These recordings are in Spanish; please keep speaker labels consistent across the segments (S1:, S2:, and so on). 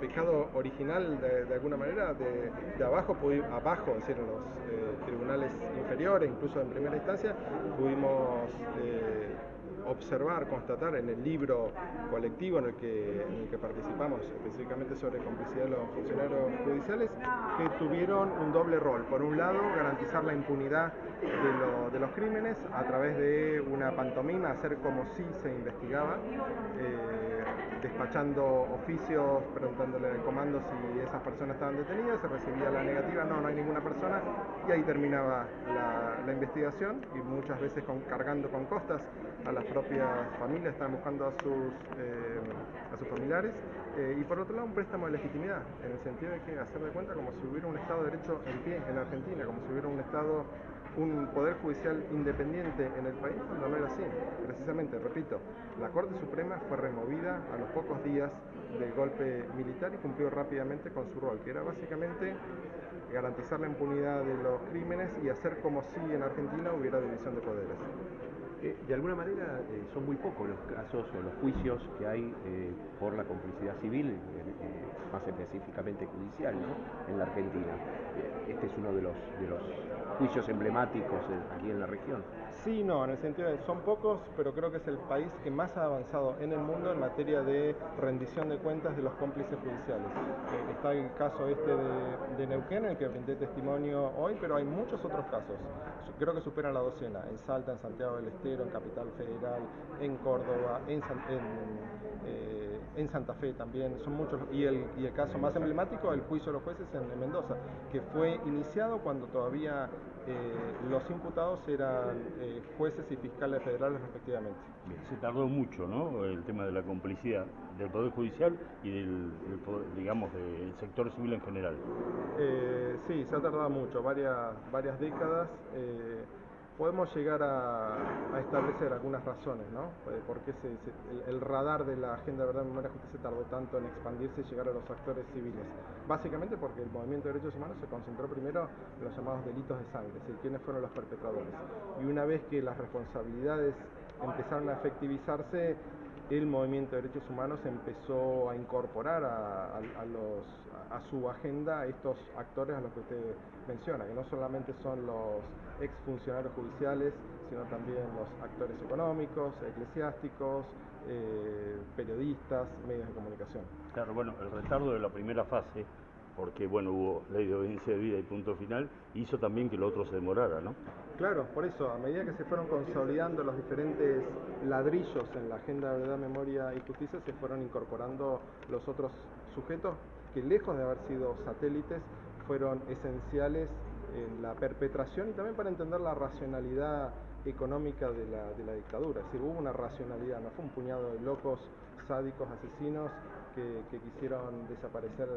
S1: pecado original de alguna manera de abajo, es decir, en los tribunales inferiores, incluso en primera instancia, pudimos observar, constatar en el libro colectivo en el que participamos, específicamente sobre complicidad de los funcionarios judiciales, que tuvieron un doble rol. Por un lado, garantizar la impunidad de los crímenes a través de una pantomima, hacer como si se investigaba, despachando oficios, preguntándole al comando si esas personas estaban detenidas, se recibía la negativa, no hay ninguna persona, y ahí terminaba la investigación, y muchas veces cargando con costas a las propias familias, estaban buscando a sus familiares, y por otro lado un préstamo de legitimidad, en el sentido de que hacer de cuenta como si hubiera un Estado de Derecho en pie en Argentina, como si hubiera un poder judicial independiente en el país, cuando no era así. Precisamente, repito, la Corte Suprema fue removida a los pocos días del golpe militar y cumplió rápidamente con su rol, que era básicamente garantizar la impunidad de los crímenes y hacer como si en Argentina hubiera división de poderes.
S2: De alguna manera son muy pocos los casos o los juicios que hay por la complicidad civil, más específicamente judicial, ¿no?, en la Argentina. Este es uno de los juicios emblemáticos aquí en la región.
S1: Sí, no, en el sentido de son pocos, pero creo que es el país que más ha avanzado en el mundo en materia de rendición de cuentas de los cómplices judiciales. Está el caso de Neuquén, en el que brindé testimonio hoy, pero hay muchos otros casos. Creo que superan la docena, en Salta, en Santiago del Estero, en Capital Federal, en Córdoba, en Santa Fe también, son muchos. Y el caso más emblemático, el juicio de los jueces en Mendoza, que fue iniciado cuando todavía los imputados eran jueces y fiscales federales respectivamente.
S3: Bien, se tardó mucho, ¿no?, el tema de la complicidad del Poder Judicial y del sector civil en general.
S1: Sí, se ha tardado mucho, varias décadas. Podemos llegar a establecer algunas razones, ¿no? ¿Por qué el radar de la Agenda de Verdad, Memoria y Justicia tardó tanto en expandirse y llegar a los actores civiles? Básicamente porque el movimiento de derechos humanos se concentró primero en los llamados delitos de sangre, es decir, quiénes fueron los perpetradores. Y una vez que las responsabilidades empezaron a efectivizarse, el movimiento de derechos humanos empezó a incorporar a su agenda a estos actores a los que usted menciona, que no solamente son los exfuncionarios judiciales, sino también los actores económicos, eclesiásticos, periodistas, medios de comunicación.
S3: Claro, bueno, el retardo de la primera fase, porque hubo ley de obediencia de vida y punto final, hizo también que lo otro se demorara, ¿no?
S1: Claro, por eso, a medida que se fueron consolidando los diferentes ladrillos en la Agenda de Verdad, Memoria y Justicia, se fueron incorporando los otros sujetos que, lejos de haber sido satélites, fueron esenciales en la perpetración y también para entender la racionalidad económica de la dictadura. Es decir, hubo una racionalidad, no fue un puñado de locos, sádicos, asesinos que quisieron desaparecer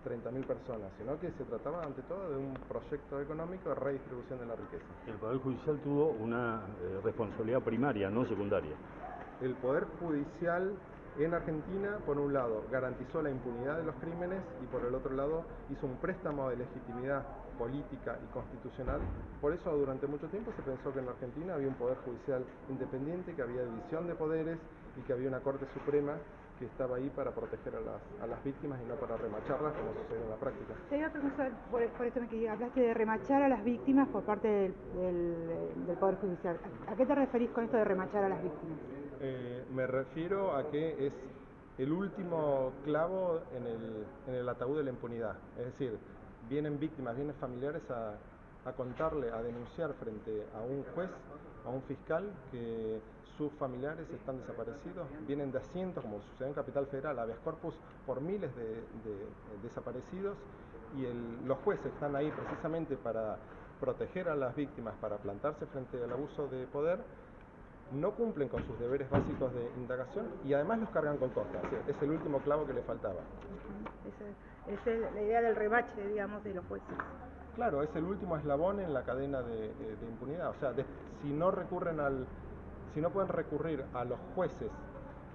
S1: 30.000 personas, sino que se trataba ante todo de un proyecto económico de redistribución de la riqueza.
S3: El Poder Judicial tuvo una responsabilidad primaria, no secundaria.
S1: El Poder Judicial en Argentina, por un lado, garantizó la impunidad de los crímenes y por el otro lado hizo un préstamo de legitimidad política y constitucional. Por eso durante mucho tiempo se pensó que en la Argentina había un Poder Judicial independiente, que había división de poderes y que había una Corte Suprema que estaba ahí para proteger a las víctimas y no para remacharlas, como sucede en la práctica.
S4: Te iba a preguntar, por esto que hablaste de remachar a las víctimas por parte del Poder Judicial. ¿A qué te referís con esto de remachar a las víctimas?
S1: Me refiero a que es el último clavo en el ataúd de la impunidad. Es decir, vienen víctimas, vienen familiares a contarle, a denunciar frente a un juez, a un fiscal, que sus familiares están desaparecidos, vienen de asientos, como sucedió en Capital Federal, habeas corpus por miles de desaparecidos, y los jueces están ahí precisamente para proteger a las víctimas, para plantarse frente al abuso de poder. No cumplen con sus deberes básicos de indagación y además los cargan con costas. Es el último clavo que le faltaba.
S4: Esa es la idea del remache, digamos, de los jueces.
S1: Claro, es el último eslabón en la cadena de impunidad. O sea, si no pueden recurrir a los jueces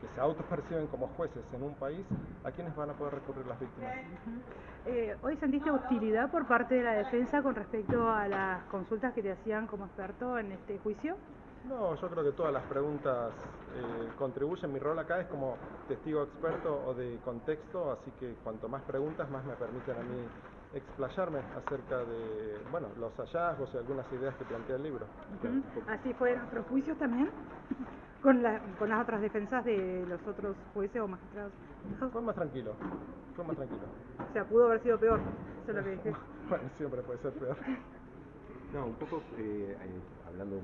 S1: que se autoperciben como jueces en un país, ¿a quiénes van a poder recurrir las víctimas?
S4: ¿Hoy sentiste hostilidad por parte de la defensa con respecto a las consultas que te hacían como experto en este juicio?
S1: No, yo creo que todas las preguntas contribuyen. Mi rol acá es como testigo experto o de contexto, así que cuanto más preguntas, más me permiten a mí explayarme acerca de, bueno, los hallazgos y algunas ideas que plantea el libro.
S4: Así fue en otros juicios también, con las otras defensas de los otros jueces o magistrados.
S1: Fue más tranquilo, fue más tranquilo.
S4: O sea, pudo haber sido peor, eso es lo que dije.
S1: Bueno, siempre puede ser peor.
S2: No, un poco hablando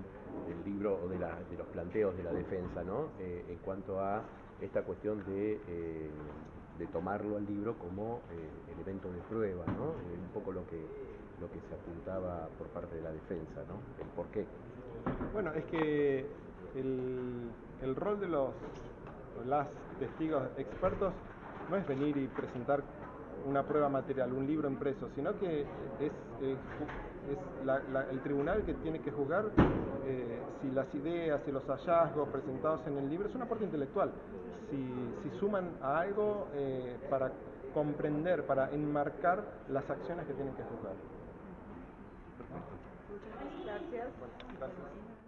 S2: del libro o de los planteos de la defensa, ¿no? En cuanto a esta cuestión de tomarlo al libro como elemento de prueba, ¿no? Un poco lo que se apuntaba por parte de la defensa, ¿no? El por qué.
S1: Bueno, es que el rol de las testigos expertos no es venir y presentar una prueba material, un libro impreso, sino que es el tribunal que tiene que juzgar si las ideas y los hallazgos presentados en el libro es un aporte intelectual, si suman a algo para comprender, para enmarcar las acciones que tienen que juzgar.
S4: Muchas gracias.
S1: Gracias.